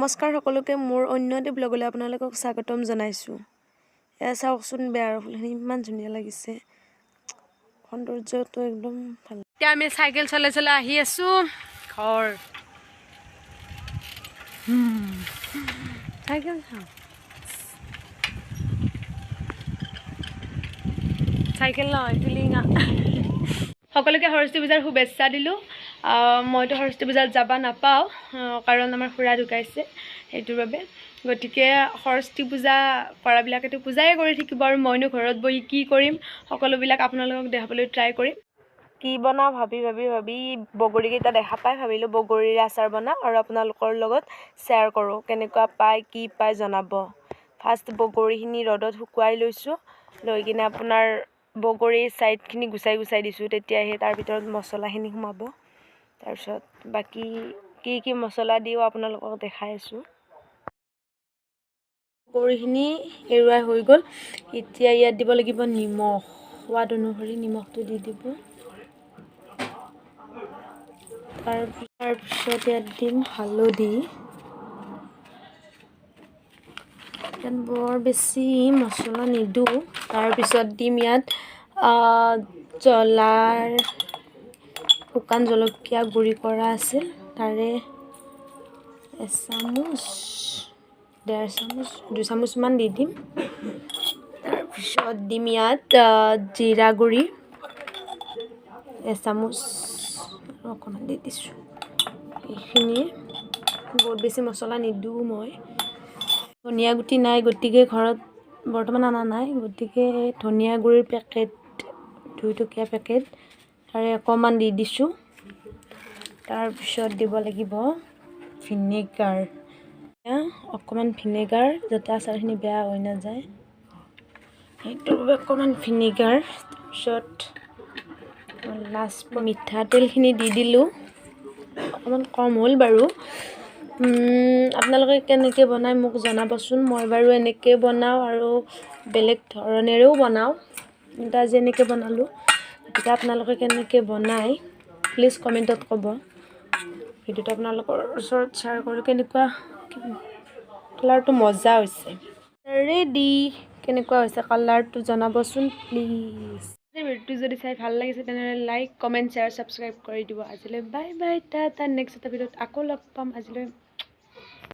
নমস্কাৰ সকলোকে মোৰ অন্য এটি ব্লগলৈ আপোনালোকক স্বাগতম জনাইছোঁ। এয়া চাওকচোন বেয়াৰ ফুলখিনি ইমান ধুনীয়া লাগিছে, সৌন্দৰ্যটো একদম ভাল। এতিয়া আমি চাইকেল চলাই চলাই আহি আছোঁ ঘৰ। চাইকেল চাওঁ, চাইকেল নহয় টিলিঙা। সকলোকে সৰস্বতী পূজাৰ শুভেচ্ছা দিলোঁ। মইতো সৰস্বতী পূজাত যাব নাপাওঁ, কাৰণ আমাৰ খুৰা ঢুকাইছে, সেইটোৰ বাবে। গতিকে সৰস্বতী পূজা কৰাবিলাকেতো পূজাই কৰি থাকিব, আৰু মইনো ঘৰত বহি কি কৰিম, সকলোবিলাক আপোনালোকক দেখাবলৈ ট্ৰাই কৰিম। কি বনাওঁ ভাবি বগৰীকেইটা দেখা পাই ভাবিলোঁ বগৰীৰ আচাৰ বনাওঁ আৰু আপোনালোকৰ লগত শ্বেয়াৰ কৰোঁ। কেনেকুৱা পায় কি পায় জনাব। ফাৰ্ষ্ট বগৰীখিনি ৰ'দত শুকুৱাই লৈছোঁ, লৈ কিনে আপোনাৰ বগৰীৰ ছাইডখিনি গুচাই দিছোঁ, তেতিয়াহে তাৰ ভিতৰত মছলাখিনি সোমাব। তাৰপিছত বাকী কি মছলা দিওঁ আপোনালোকক দেখাই আছোঁ। বগৰীখিনি এৰুৱাই হৈ গ'ল, এতিয়া ইয়াত দিব লাগিব নিমখ, সোৱাদ অনুসৰি নিমখটো দি দিব। তাৰপিছত ইয়াত দিম হালধি। ইয়াত বৰ বেছি মছলা নিদিওঁ। তাৰপিছত দিম ইয়াত জ্বলাৰ শুকান জলকীয়া গুড়ি কৰা আছিল, তাৰে এচামুচ 1.5 চামুচ 2 চামুচমান দি দিম। তাৰপিছত দিম ইয়াত জিৰা গুড়ি 1 চামুচ অকণমান দি দিছোঁ। এইখিনি বহুত বেছি মছলা নিদিওঁ মই। ধনিয়া গুটি নাই, গতিকে ঘৰত বৰ্তমান অনা নাই, গতিকে ধনিয়া গুড়িৰ পেকেট 2 টকীয়া পেকেট তাৰে অকণমান দি দিছোঁ। তাৰপিছত দিব লাগিব ভিনেগাৰ, অকণমান ভিনেগাৰ, যাতে আচাৰখিনি বেয়া হৈ নাযায়, সেইটোৰ বাবে অকণমান ভিনেগাৰ। তাৰপিছত লাষ্ট মিঠাতেলখিনি দি দিলোঁ, অকণমান কম হ'ল বাৰু। আপোনালোকে কেনেকৈ বনায় মোক জনাবচোন। মই বাৰু এনেকৈ বনাওঁ আৰু বেলেগ ধৰণেৰেও বনাওঁ, কিন্তু আজি এনেকৈ বনালোঁ। গতিকে আপোনালোকে কেনেকৈ বনায় প্লিজ কমেণ্টত ক'ব। ভিডিঅ'টো আপোনালোকৰ ওচৰত শ্বেয়াৰ কৰোঁ। কেনেকুৱা কালাৰটো মজা হৈছে, ৰেডি। কেনেকুৱা হৈছে কালাৰটো জনাবচোন প্লিজ। ভিডিঅ'টো যদি চাই ভাল লাগিছে তেনেহ'লে লাইক কমেণ্ট শ্বেয়াৰ ছাবস্ক্ৰাইব কৰি দিব। আজিলৈ বাই বাই, টাটা। নেক্সট এটা ভিডিঅ'ত আকৌ লগ পাম। আজিলৈ